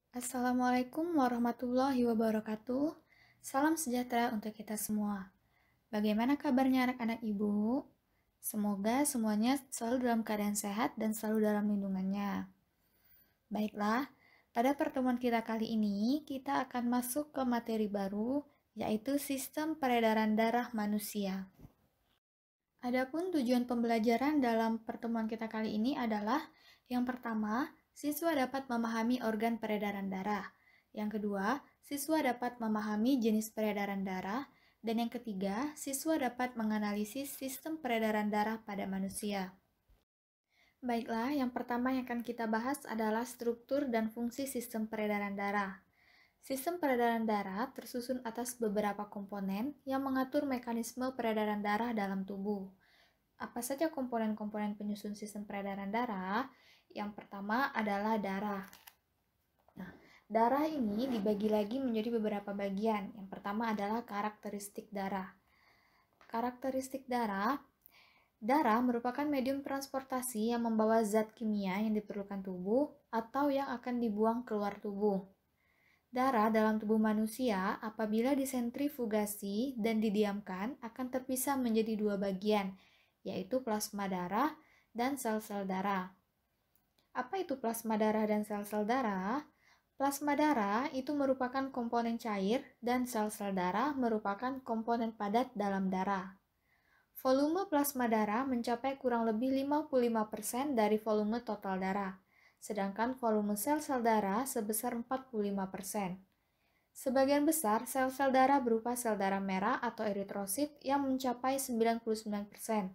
Assalamualaikum warahmatullahi wabarakatuh. Salam sejahtera untuk kita semua. Bagaimana kabarnya anak-anak ibu? Semoga semuanya selalu dalam keadaan sehat dan selalu dalam lindungannya. Baiklah, pada pertemuan kita kali ini, kita akan masuk ke materi baru, yaitu sistem peredaran darah manusia. Adapun tujuan pembelajaran dalam pertemuan kita kali ini adalah yang pertama, siswa dapat memahami organ peredaran darah. Yang kedua, siswa dapat memahami jenis peredaran darah. Dan yang ketiga, siswa dapat menganalisis sistem peredaran darah pada manusia. Baiklah, yang pertama yang akan kita bahas adalah struktur dan fungsi sistem peredaran darah. Sistem peredaran darah tersusun atas beberapa komponen yang mengatur mekanisme peredaran darah dalam tubuh. Apa saja komponen-komponen penyusun sistem peredaran darah? Yang pertama adalah darah. Nah, darah ini dibagi lagi menjadi beberapa bagian. Yang pertama adalah karakteristik darah. Karakteristik darah merupakan medium transportasi yang membawa zat kimia yang diperlukan tubuh atau yang akan dibuang keluar tubuh. Darah dalam tubuh manusia apabila disentrifugasi dan didiamkan akan terpisah menjadi dua bagian, yaitu plasma darah dan sel-sel darah. Apa itu plasma darah dan sel-sel darah? Plasma darah itu merupakan komponen cair dan sel-sel darah merupakan komponen padat dalam darah. Volume plasma darah mencapai kurang lebih 55% dari volume total darah, sedangkan volume sel-sel darah sebesar 45%. Sebagian besar sel-sel darah berupa sel darah merah atau eritrosit yang mencapai 99%,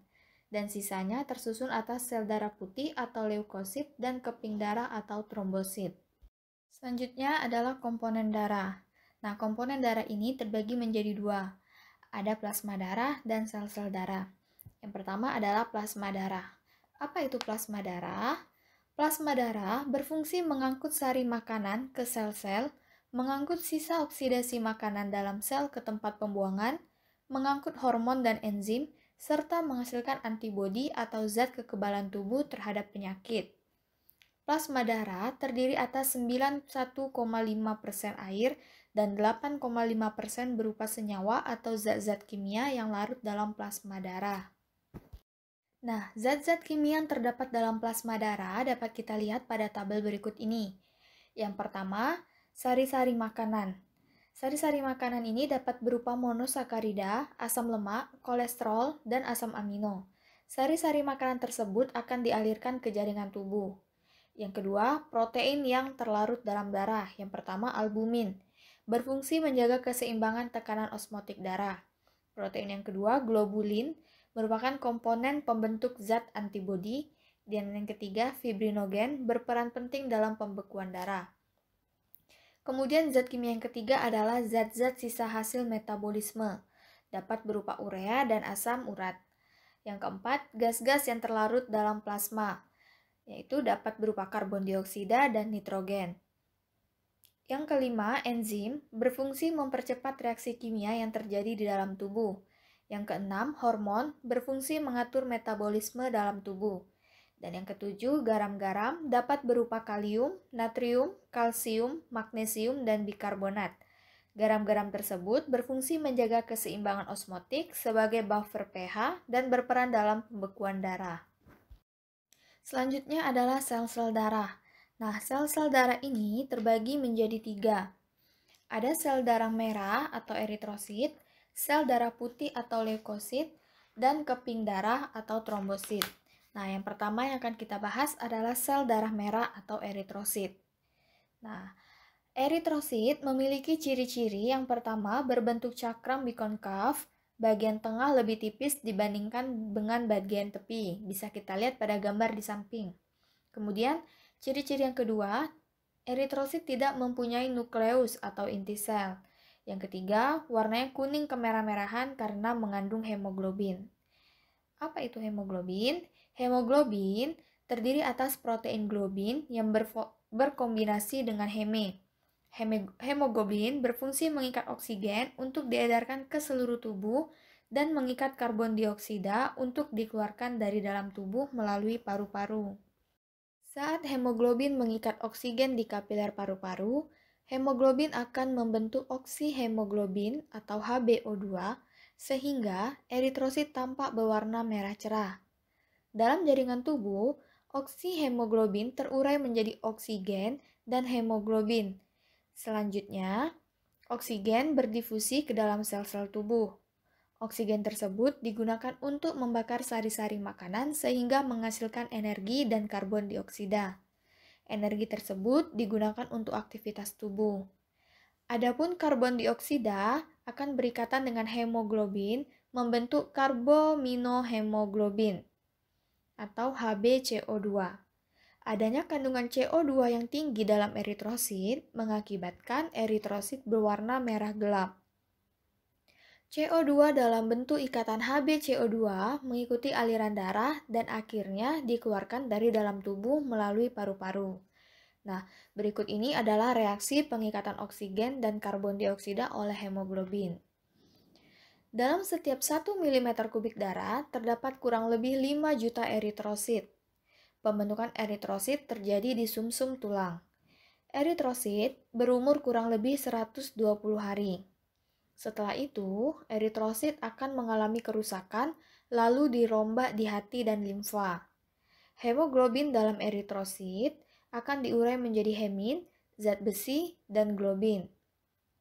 dan sisanya tersusun atas sel darah putih atau leukosit dan keping darah atau trombosit. Selanjutnya adalah komponen darah. Nah, komponen darah ini terbagi menjadi dua. Ada plasma darah dan sel-sel darah. Yang pertama adalah plasma darah. Apa itu plasma darah? Plasma darah berfungsi mengangkut sari makanan ke sel-sel, mengangkut sisa oksidasi makanan dalam sel ke tempat pembuangan, mengangkut hormon dan enzim, serta menghasilkan antibodi atau zat kekebalan tubuh terhadap penyakit. Plasma darah terdiri atas 91,5% air dan 8,5% berupa senyawa atau zat-zat kimia yang larut dalam plasma darah. Nah, zat-zat kimia yang terdapat dalam plasma darah dapat kita lihat pada tabel berikut ini. Yang pertama, sari-sari makanan. Sari-sari makanan ini dapat berupa monosakarida, asam lemak, kolesterol, dan asam amino. Sari-sari makanan tersebut akan dialirkan ke jaringan tubuh. Yang kedua, protein yang terlarut dalam darah. Yang pertama, albumin. Berfungsi menjaga keseimbangan tekanan osmotik darah. Protein yang kedua, globulin, merupakan komponen pembentuk zat antibodi. Dan yang ketiga, fibrinogen, berperan penting dalam pembekuan darah. Kemudian zat kimia yang ketiga adalah zat-zat sisa hasil metabolisme. Dapat berupa urea dan asam urat. Yang keempat, gas-gas yang terlarut dalam plasma, yaitu dapat berupa karbon dioksida dan nitrogen. Yang kelima, enzim berfungsi mempercepat reaksi kimia yang terjadi di dalam tubuh. Yang keenam, hormon berfungsi mengatur metabolisme dalam tubuh. Dan yang ketujuh, garam-garam dapat berupa kalium, natrium, kalsium, magnesium, dan bikarbonat. Garam-garam tersebut berfungsi menjaga keseimbangan osmotik sebagai buffer pH dan berperan dalam pembekuan darah. Selanjutnya adalah sel-sel darah. Nah, sel-sel darah ini terbagi menjadi tiga. Ada sel darah merah atau eritrosit, sel darah putih atau leukosit, dan keping darah atau trombosit. Nah, yang pertama yang akan kita bahas adalah sel darah merah atau eritrosit. Nah, eritrosit memiliki ciri-ciri yang pertama berbentuk cakram bikonkav, bagian tengah lebih tipis dibandingkan dengan bagian tepi. Bisa kita lihat pada gambar di samping. Kemudian, ciri-ciri yang kedua, eritrosit tidak mempunyai nukleus atau inti sel. Yang ketiga, warnanya kuning kemerah-merahan karena mengandung hemoglobin. Apa itu hemoglobin? Hemoglobin terdiri atas protein globin yang berkombinasi dengan heme. Hemoglobin berfungsi mengikat oksigen untuk diedarkan ke seluruh tubuh dan mengikat karbon dioksida untuk dikeluarkan dari dalam tubuh melalui paru-paru. Saat hemoglobin mengikat oksigen di kapiler paru-paru, hemoglobin akan membentuk oksihemoglobin atau HbO2 sehingga eritrosit tampak berwarna merah cerah. Dalam jaringan tubuh, oksihemoglobin terurai menjadi oksigen dan hemoglobin. Selanjutnya, oksigen berdifusi ke dalam sel-sel tubuh. Oksigen tersebut digunakan untuk membakar sari-sari makanan sehingga menghasilkan energi dan karbon dioksida. Energi tersebut digunakan untuk aktivitas tubuh. Adapun karbon dioksida akan berikatan dengan hemoglobin membentuk karbominohemoglobin atau HbCO2. Adanya kandungan CO2 yang tinggi dalam eritrosit mengakibatkan eritrosit berwarna merah gelap. CO2 dalam bentuk ikatan HbCO2 mengikuti aliran darah dan akhirnya dikeluarkan dari dalam tubuh melalui paru-paru. Nah, berikut ini adalah reaksi pengikatan oksigen dan karbon dioksida oleh hemoglobin. Dalam setiap 1 mm kubik darah terdapat kurang lebih 5 juta eritrosit. Pembentukan eritrosit terjadi di sumsum tulang. Eritrosit berumur kurang lebih 120 hari. Setelah itu, eritrosit akan mengalami kerusakan lalu dirombak di hati dan limfa. Hemoglobin dalam eritrosit akan diurai menjadi hemin, zat besi, dan globin.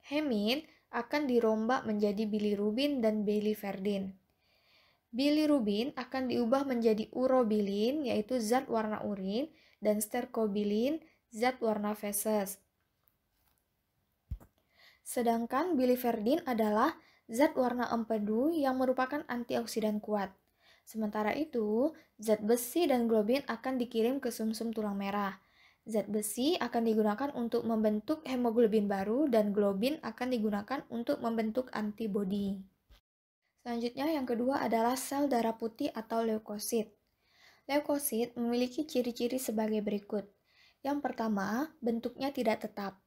Hemin akan dirombak menjadi bilirubin dan biliverdin. Bilirubin akan diubah menjadi urobilin, yaitu zat warna urin, dan sterkobilin, zat warna feses. Sedangkan biliverdin adalah zat warna empedu yang merupakan antioksidan kuat. Sementara itu, zat besi dan globin akan dikirim ke sumsum tulang merah. Zat besi akan digunakan untuk membentuk hemoglobin baru dan globin akan digunakan untuk membentuk antibodi. Selanjutnya yang kedua adalah sel darah putih atau leukosit. Leukosit memiliki ciri-ciri sebagai berikut. Yang pertama, bentuknya tidak tetap.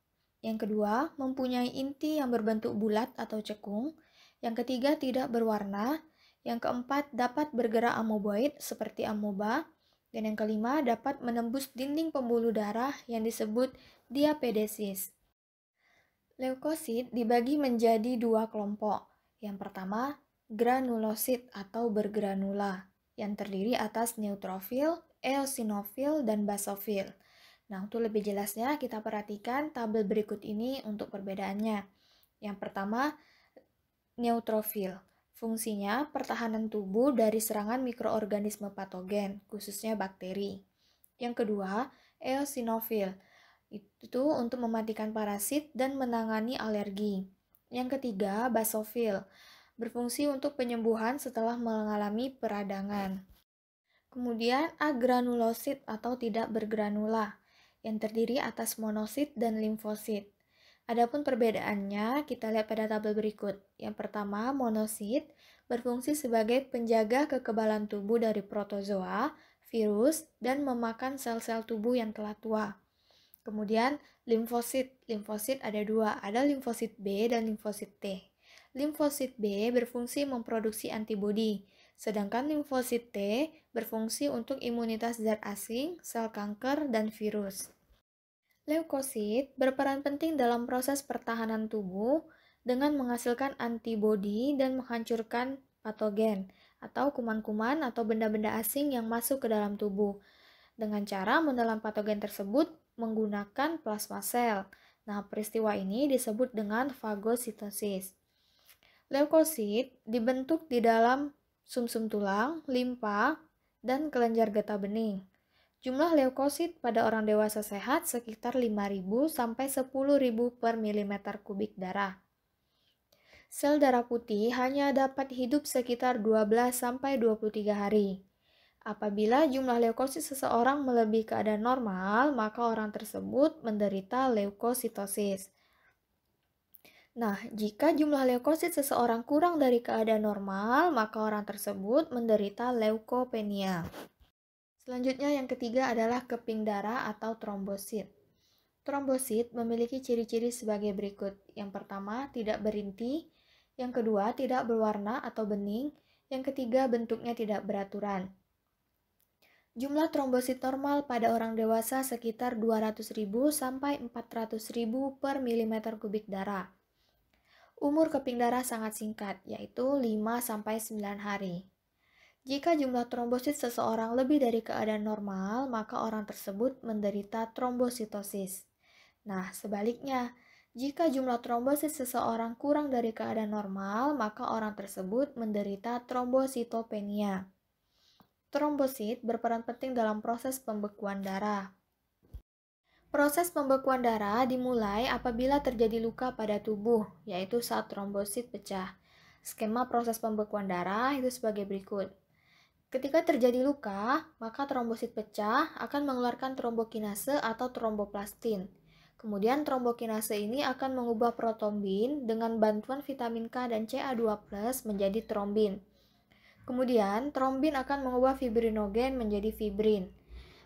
Yang kedua, mempunyai inti yang berbentuk bulat atau cekung. Yang ketiga, tidak berwarna. Yang keempat, dapat bergerak amoeboid seperti amoeba. Dan yang kelima, dapat menembus dinding pembuluh darah yang disebut diapedesis. Leukosit dibagi menjadi dua kelompok. Yang pertama, granulosit atau bergranula, yang terdiri atas neutrofil, eosinofil, dan basofil. Nah, untuk lebih jelasnya kita perhatikan tabel berikut ini untuk perbedaannya. Yang pertama, neutrofil. Fungsinya pertahanan tubuh dari serangan mikroorganisme patogen, khususnya bakteri. Yang kedua, eosinofil. Itu untuk mematikan parasit dan menangani alergi. Yang ketiga, basofil. Berfungsi untuk penyembuhan setelah mengalami peradangan. Kemudian agranulosit atau tidak bergranula, yang terdiri atas monosit dan limfosit. Adapun perbedaannya, kita lihat pada tabel berikut. Yang pertama, monosit berfungsi sebagai penjaga kekebalan tubuh dari protozoa, virus, dan memakan sel-sel tubuh yang telah tua. Kemudian, limfosit. Limfosit ada dua, ada limfosit B dan limfosit T. Limfosit B berfungsi memproduksi antibodi, sedangkan limfosit T berfungsi untuk imunitas zat asing, sel kanker, dan virus. Leukosit berperan penting dalam proses pertahanan tubuh dengan menghasilkan antibodi dan menghancurkan patogen atau kuman-kuman atau benda-benda asing yang masuk ke dalam tubuh dengan cara menelan patogen tersebut menggunakan plasma sel. Nah, peristiwa ini disebut dengan fagositosis. Leukosit dibentuk di dalam sumsum tulang, limpa, dan kelenjar getah bening. Jumlah leukosit pada orang dewasa sehat sekitar 5.000 sampai 10.000 per milimeter kubik darah. Sel darah putih hanya dapat hidup sekitar 12 sampai 23 hari. Apabila jumlah leukosit seseorang melebihi keadaan normal, maka orang tersebut menderita leukositosis. Nah, jika jumlah leukosit seseorang kurang dari keadaan normal, maka orang tersebut menderita leukopenia. Selanjutnya yang ketiga adalah keping darah atau trombosit. Trombosit memiliki ciri-ciri sebagai berikut. Yang pertama, tidak berinti. Yang kedua, tidak berwarna atau bening. Yang ketiga, bentuknya tidak beraturan. Jumlah trombosit normal pada orang dewasa sekitar 200.000 sampai 400.000 per milimeter kubik darah. Umur keping darah sangat singkat, yaitu 5 sampai 9 hari. Jika jumlah trombosit seseorang lebih dari keadaan normal, maka orang tersebut menderita trombositosis. Nah, sebaliknya, jika jumlah trombosit seseorang kurang dari keadaan normal, maka orang tersebut menderita trombositopenia. Trombosit berperan penting dalam proses pembekuan darah. Proses pembekuan darah dimulai apabila terjadi luka pada tubuh, yaitu saat trombosit pecah. Skema proses pembekuan darah itu sebagai berikut. Ketika terjadi luka, maka trombosit pecah akan mengeluarkan trombokinase atau tromboplastin. Kemudian trombokinase ini akan mengubah protombin dengan bantuan vitamin K dan Ca2+ menjadi trombin. Kemudian trombin akan mengubah fibrinogen menjadi fibrin.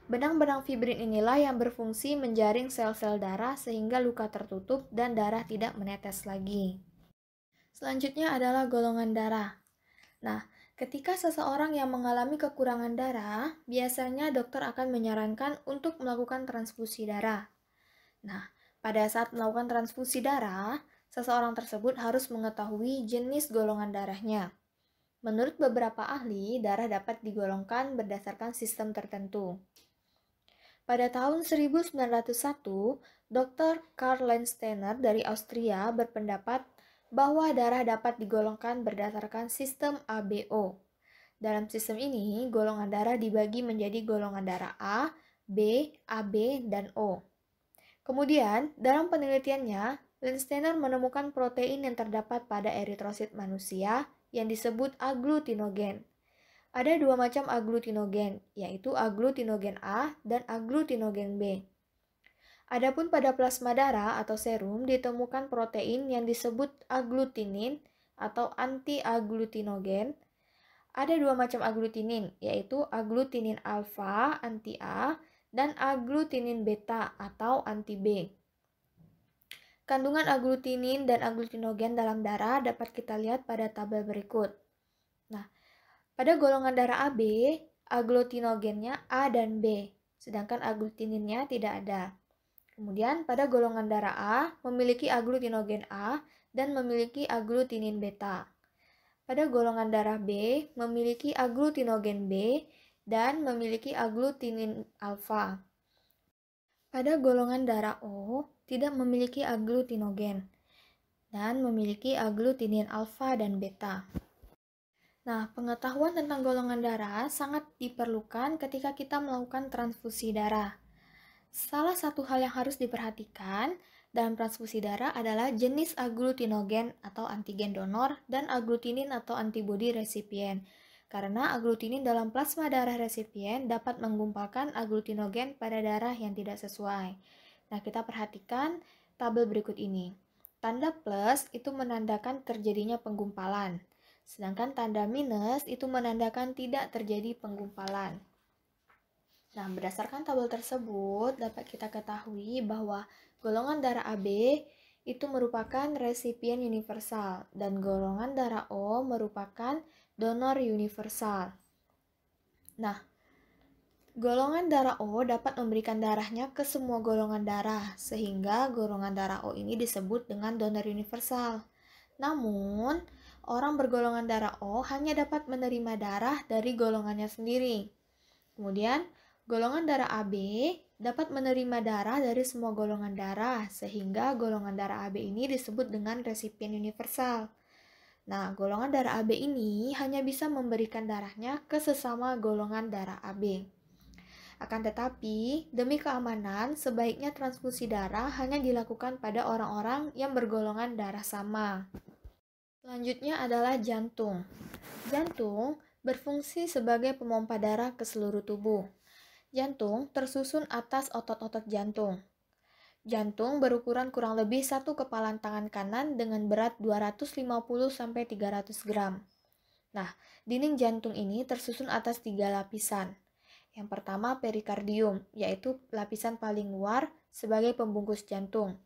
Benang-benang fibrin inilah yang berfungsi menjaring sel-sel darah sehingga luka tertutup dan darah tidak menetes lagi. Selanjutnya adalah golongan darah. Nah, ketika seseorang yang mengalami kekurangan darah, biasanya dokter akan menyarankan untuk melakukan transfusi darah. Nah, pada saat melakukan transfusi darah, seseorang tersebut harus mengetahui jenis golongan darahnya. Menurut beberapa ahli, darah dapat digolongkan berdasarkan sistem tertentu. Pada tahun 1901, Dr. Karl Landsteiner dari Austria berpendapat bahwa darah dapat digolongkan berdasarkan sistem ABO. Dalam sistem ini, golongan darah dibagi menjadi golongan darah A, B, AB, dan O. Kemudian, dalam penelitiannya, Landsteiner menemukan protein yang terdapat pada eritrosit manusia yang disebut agglutinogen. Ada dua macam agglutinogen, yaitu agglutinogen A dan agglutinogen B. Adapun pada plasma darah atau serum ditemukan protein yang disebut agglutinin atau anti-agglutinogen. Ada dua macam agglutinin, yaitu agglutinin alfa anti-A dan agglutinin beta atau anti-B. Kandungan agglutinin dan agglutinogen dalam darah dapat kita lihat pada tabel berikut. Nah, pada golongan darah AB, agglutinogennya A dan B, sedangkan agglutininnya tidak ada. Kemudian pada golongan darah A memiliki agglutinogen A dan memiliki agglutinin beta. Pada golongan darah B memiliki agglutinogen B dan memiliki agglutinin alfa. Pada golongan darah O tidak memiliki agglutinogen dan memiliki agglutinin alfa dan beta. Nah, pengetahuan tentang golongan darah sangat diperlukan ketika kita melakukan transfusi darah. Salah satu hal yang harus diperhatikan dalam transfusi darah adalah jenis agglutinogen atau antigen donor dan agglutinin atau antibodi resipien. Karena agglutinin dalam plasma darah resipien dapat menggumpalkan agglutinogen pada darah yang tidak sesuai. Nah, kita perhatikan tabel berikut ini. Tanda plus itu menandakan terjadinya penggumpalan. Sedangkan tanda minus itu menandakan tidak terjadi penggumpalan. Nah, berdasarkan tabel tersebut dapat kita ketahui bahwa golongan darah AB itu merupakan resipien universal dan golongan darah O merupakan donor universal. Nah, golongan darah O dapat memberikan darahnya ke semua golongan darah sehingga golongan darah O ini disebut dengan donor universal. Namun, orang bergolongan darah O hanya dapat menerima darah dari golongannya sendiri. Kemudian, golongan darah AB dapat menerima darah dari semua golongan darah, sehingga golongan darah AB ini disebut dengan resipien universal. Nah, golongan darah AB ini hanya bisa memberikan darahnya ke sesama golongan darah AB. Akan tetapi, demi keamanan, sebaiknya transfusi darah hanya dilakukan pada orang-orang yang bergolongan darah sama. Selanjutnya adalah jantung. Jantung berfungsi sebagai pemompa darah ke seluruh tubuh. Jantung tersusun atas otot-otot jantung. Jantung berukuran kurang lebih satu kepalan tangan kanan dengan berat 250-300 gram. Nah, dinding jantung ini tersusun atas 3 lapisan. Yang pertama perikardium, yaitu lapisan paling luar sebagai pembungkus jantung.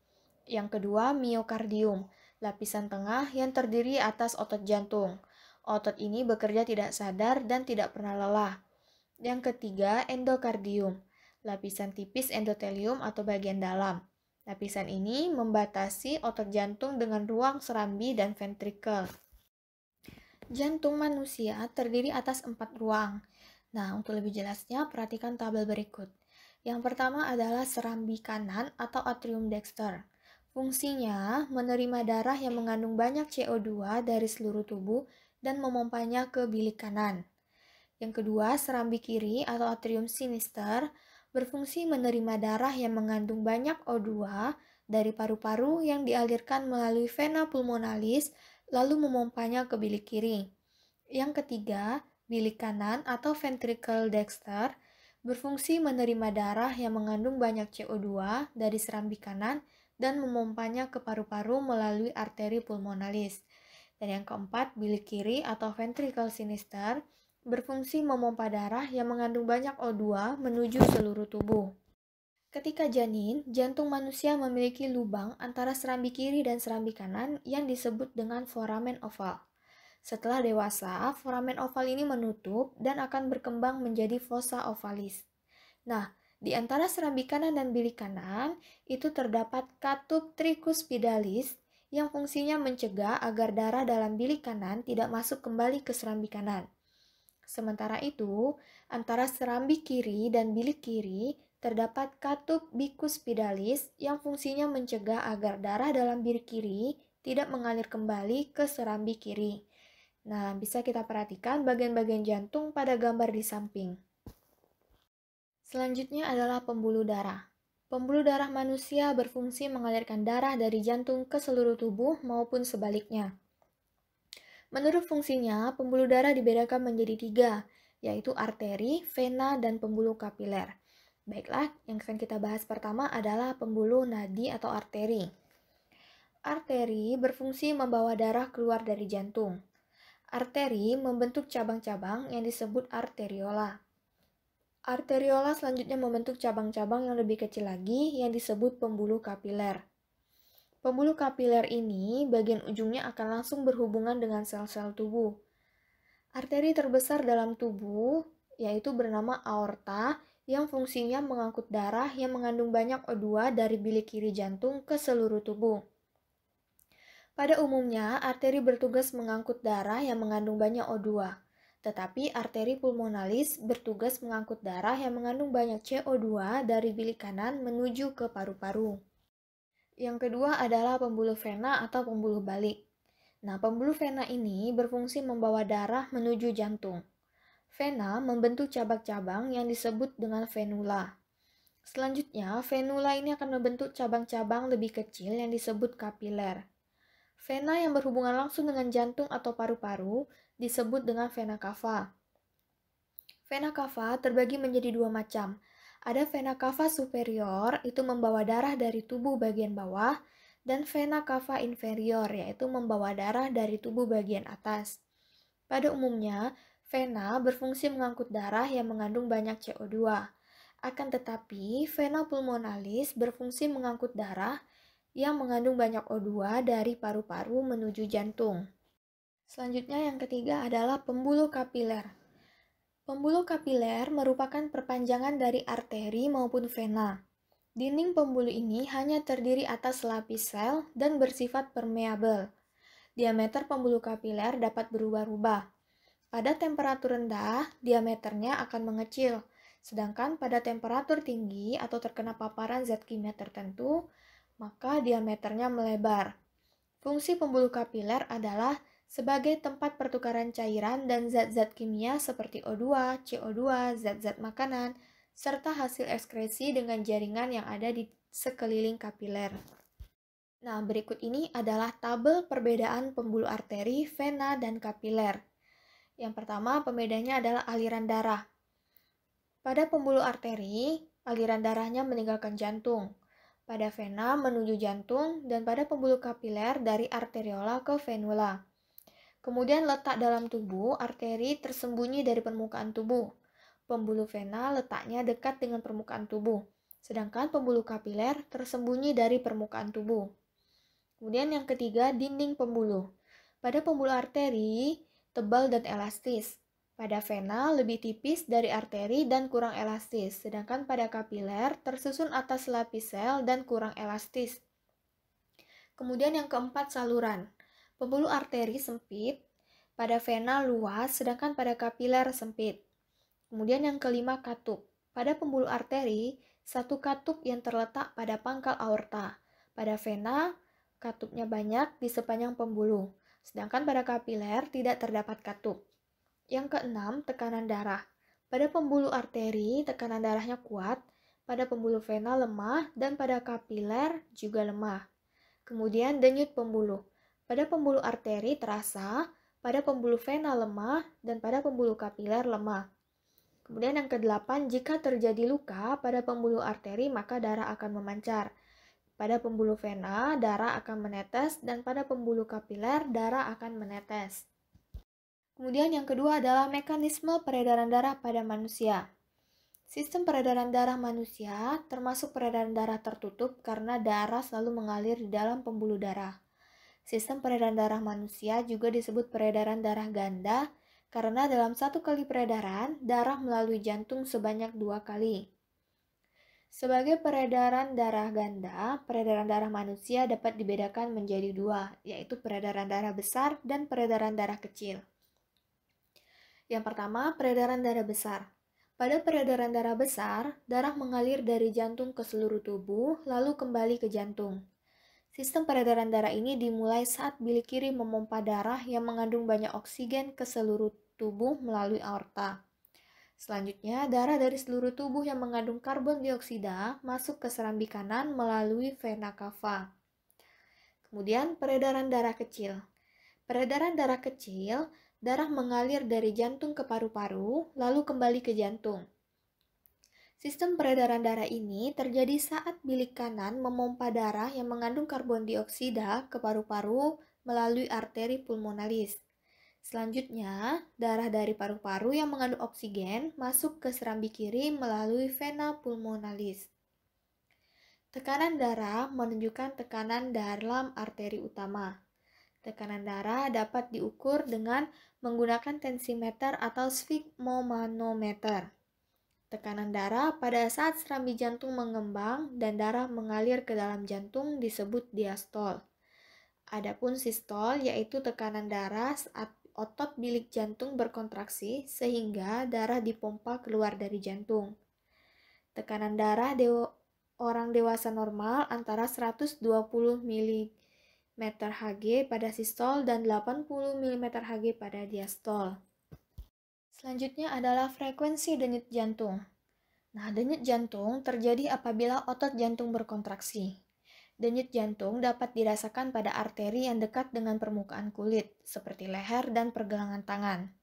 Yang kedua miokardium, lapisan tengah yang terdiri atas otot jantung. Otot ini bekerja tidak sadar dan tidak pernah lelah. Yang ketiga, endokardium, lapisan tipis endotelium atau bagian dalam. Lapisan ini membatasi otot jantung dengan ruang serambi dan ventrikel. Jantung manusia terdiri atas 4 ruang. Nah, untuk lebih jelasnya, perhatikan tabel berikut. Yang pertama adalah serambi kanan atau atrium dexter. Fungsinya menerima darah yang mengandung banyak CO2 dari seluruh tubuh dan memompanya ke bilik kanan. Yang kedua, serambi kiri atau atrium sinister berfungsi menerima darah yang mengandung banyak O2 dari paru-paru yang dialirkan melalui vena pulmonalis lalu memompanya ke bilik kiri. Yang ketiga, bilik kanan atau ventricle dexter berfungsi menerima darah yang mengandung banyak CO2 dari serambi kanan dan memompanya ke paru-paru melalui arteri pulmonalis. Dan yang keempat, bilik kiri atau ventricle sinister berfungsi memompa darah yang mengandung banyak O2 menuju seluruh tubuh. Ketika janin, jantung manusia memiliki lubang antara serambi kiri dan serambi kanan yang disebut dengan foramen oval. Setelah dewasa, foramen oval ini menutup dan akan berkembang menjadi fossa ovalis. Nah, di antara serambi kanan dan bilik kanan, itu terdapat katup tricuspidalis yang fungsinya mencegah agar darah dalam bilik kanan tidak masuk kembali ke serambi kanan. Sementara itu, antara serambi kiri dan bilik kiri terdapat katup bicuspidalis yang fungsinya mencegah agar darah dalam bilik kiri tidak mengalir kembali ke serambi kiri. Nah, bisa kita perhatikan bagian-bagian jantung pada gambar di samping. Selanjutnya adalah pembuluh darah. Pembuluh darah manusia berfungsi mengalirkan darah dari jantung ke seluruh tubuh maupun sebaliknya. Menurut fungsinya, pembuluh darah dibedakan menjadi 3, yaitu arteri, vena, dan pembuluh kapiler. Baiklah, yang akan kita bahas pertama adalah pembuluh nadi atau arteri. Arteri berfungsi membawa darah keluar dari jantung. Arteri membentuk cabang-cabang yang disebut arteriola. Arteriola selanjutnya membentuk cabang-cabang yang lebih kecil lagi yang disebut pembuluh kapiler. Pembuluh kapiler ini bagian ujungnya akan langsung berhubungan dengan sel-sel tubuh. Arteri terbesar dalam tubuh yaitu bernama aorta yang fungsinya mengangkut darah yang mengandung banyak O2 dari bilik kiri jantung ke seluruh tubuh. Pada umumnya, arteri bertugas mengangkut darah yang mengandung banyak O2, tetapi arteri pulmonalis bertugas mengangkut darah yang mengandung banyak CO2 dari bilik kanan menuju ke paru-paru. Yang kedua adalah pembuluh vena atau pembuluh balik. Nah, pembuluh vena ini berfungsi membawa darah menuju jantung. Vena membentuk cabang-cabang yang disebut dengan venula. Selanjutnya, venula ini akan membentuk cabang-cabang lebih kecil yang disebut kapiler. Vena yang berhubungan langsung dengan jantung atau paru-paru disebut dengan vena cava. Vena cava terbagi menjadi 2 macam. Ada vena cava superior, itu membawa darah dari tubuh bagian bawah, dan vena cava inferior, yaitu membawa darah dari tubuh bagian atas. Pada umumnya, vena berfungsi mengangkut darah yang mengandung banyak CO2. Akan tetapi, vena pulmonalis berfungsi mengangkut darah yang mengandung banyak O2 dari paru-paru menuju jantung. Selanjutnya yang ketiga adalah pembuluh kapiler. Pembuluh kapiler merupakan perpanjangan dari arteri maupun vena. Dinding pembuluh ini hanya terdiri atas lapis sel dan bersifat permeabel. Diameter pembuluh kapiler dapat berubah-ubah. Pada temperatur rendah, diameternya akan mengecil, sedangkan pada temperatur tinggi atau terkena paparan zat kimia tertentu, maka diameternya melebar. Fungsi pembuluh kapiler adalah sebagai tempat pertukaran cairan dan zat-zat kimia seperti O2, CO2, zat-zat makanan, serta hasil ekskresi dengan jaringan yang ada di sekeliling kapiler. Nah, berikut ini adalah tabel perbedaan pembuluh arteri, vena, dan kapiler. Yang pertama, pembedanya adalah aliran darah. Pada pembuluh arteri, aliran darahnya meninggalkan jantung. Pada vena menuju jantung, dan pada pembuluh kapiler dari arteriola ke venula. Kemudian letak dalam tubuh, arteri tersembunyi dari permukaan tubuh. Pembuluh vena letaknya dekat dengan permukaan tubuh, sedangkan pembuluh kapiler tersembunyi dari permukaan tubuh. Kemudian yang ketiga, dinding pembuluh. Pada pembuluh arteri, tebal dan elastis. Pada vena lebih tipis dari arteri dan kurang elastis, sedangkan pada kapiler tersusun atas lapis sel dan kurang elastis. Kemudian yang keempat, saluran. Pembuluh arteri sempit, pada vena luas, sedangkan pada kapiler sempit. Kemudian yang kelima, katup. Pada pembuluh arteri, satu katup yang terletak pada pangkal aorta. Pada vena, katupnya banyak di sepanjang pembuluh, sedangkan pada kapiler tidak terdapat katup. Yang keenam, tekanan darah. Pada pembuluh arteri, tekanan darahnya kuat, pada pembuluh vena lemah, dan pada kapiler juga lemah. Kemudian denyut pembuluh. Pada pembuluh arteri terasa, pada pembuluh vena lemah, dan pada pembuluh kapiler lemah. Kemudian yang kedelapan, jika terjadi luka pada pembuluh arteri maka darah akan memancar. Pada pembuluh vena darah akan menetes dan pada pembuluh kapiler darah akan menetes. Kemudian yang kedua adalah mekanisme peredaran darah pada manusia. Sistem peredaran darah manusia termasuk peredaran darah tertutup karena darah selalu mengalir di dalam pembuluh darah. Sistem peredaran darah manusia juga disebut peredaran darah ganda karena dalam satu kali peredaran, darah melalui jantung sebanyak 2 kali. Sebagai peredaran darah ganda, peredaran darah manusia dapat dibedakan menjadi 2, yaitu peredaran darah besar dan peredaran darah kecil. Yang pertama, peredaran darah besar. Pada peredaran darah besar, darah mengalir dari jantung ke seluruh tubuh, lalu kembali ke jantung. Sistem peredaran darah ini dimulai saat bilik kiri memompa darah yang mengandung banyak oksigen ke seluruh tubuh melalui aorta. Selanjutnya, darah dari seluruh tubuh yang mengandung karbon dioksida masuk ke serambi kanan melalui vena cava. Kemudian, peredaran darah kecil. Peredaran darah kecil, darah mengalir dari jantung ke paru-paru, lalu kembali ke jantung. Sistem peredaran darah ini terjadi saat bilik kanan memompa darah yang mengandung karbon dioksida ke paru-paru melalui arteri pulmonalis. Selanjutnya, darah dari paru-paru yang mengandung oksigen masuk ke serambi kiri melalui vena pulmonalis. Tekanan darah menunjukkan tekanan dalam arteri utama. Tekanan darah dapat diukur dengan menggunakan tensimeter atau sfigmomanometer. Tekanan darah pada saat serambi jantung mengembang dan darah mengalir ke dalam jantung disebut diastol. Adapun sistol yaitu tekanan darah saat otot bilik jantung berkontraksi sehingga darah dipompa keluar dari jantung. Tekanan darah orang dewasa normal antara 120 mm/Hg pada sistol dan 80 mm/Hg pada diastol. Selanjutnya adalah frekuensi denyut jantung. Nah, denyut jantung terjadi apabila otot jantung berkontraksi. Denyut jantung dapat dirasakan pada arteri yang dekat dengan permukaan kulit, seperti leher dan pergelangan tangan.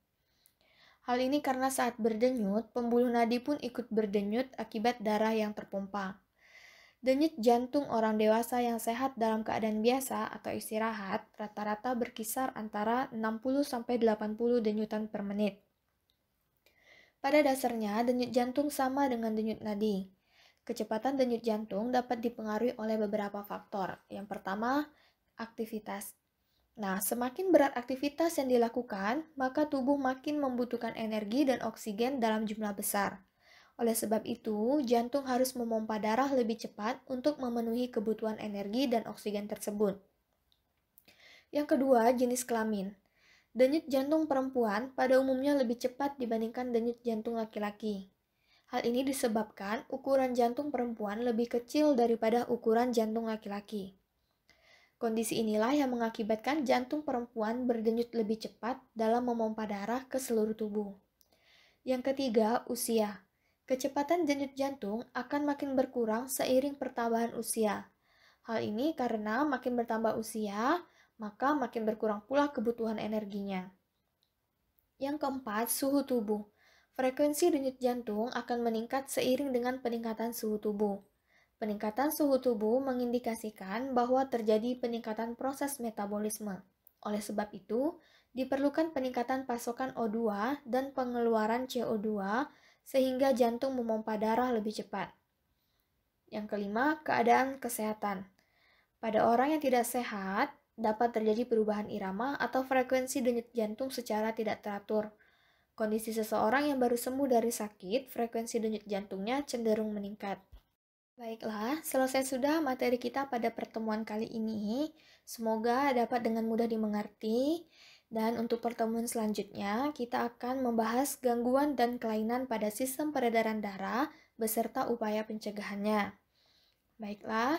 Hal ini karena saat berdenyut, pembuluh nadi pun ikut berdenyut akibat darah yang terpompa. Denyut jantung orang dewasa yang sehat dalam keadaan biasa atau istirahat rata-rata berkisar antara 60-80 denyutan per menit. Pada dasarnya, denyut jantung sama dengan denyut nadi. Kecepatan denyut jantung dapat dipengaruhi oleh beberapa faktor. Yang pertama, aktivitas. Nah, semakin berat aktivitas yang dilakukan, maka tubuh makin membutuhkan energi dan oksigen dalam jumlah besar. Oleh sebab itu, jantung harus memompa darah lebih cepat untuk memenuhi kebutuhan energi dan oksigen tersebut. Yang kedua, jenis kelamin. Denyut jantung perempuan pada umumnya lebih cepat dibandingkan denyut jantung laki-laki. Hal ini disebabkan ukuran jantung perempuan lebih kecil daripada ukuran jantung laki-laki. Kondisi inilah yang mengakibatkan jantung perempuan berdenyut lebih cepat dalam memompa darah ke seluruh tubuh. Yang ketiga, usia. Kecepatan denyut jantung akan makin berkurang seiring pertambahan usia. Hal ini karena makin bertambah usia, maka makin berkurang pula kebutuhan energinya. Yang keempat, suhu tubuh. Frekuensi denyut jantung akan meningkat seiring dengan peningkatan suhu tubuh. Peningkatan suhu tubuh mengindikasikan bahwa terjadi peningkatan proses metabolisme. Oleh sebab itu, diperlukan peningkatan pasokan O2 dan pengeluaran CO2 sehingga jantung memompa darah lebih cepat. Yang kelima, keadaan kesehatan. Pada orang yang tidak sehat, dapat terjadi perubahan irama atau frekuensi denyut jantung secara tidak teratur. Kondisi seseorang yang baru sembuh dari sakit, frekuensi denyut jantungnya cenderung meningkat. Baiklah, selesai sudah materi kita pada pertemuan kali ini. Semoga dapat dengan mudah dimengerti. Dan untuk pertemuan selanjutnya, kita akan membahas gangguan dan kelainan pada sistem peredaran darah beserta upaya pencegahannya. Baiklah,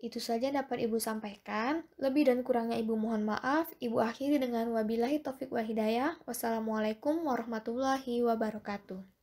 itu saja dapat Ibu sampaikan. Lebih dan kurangnya Ibu mohon maaf. Ibu akhiri dengan wabillahi taufik wal hidayah. Wassalamualaikum warahmatullahi wabarakatuh.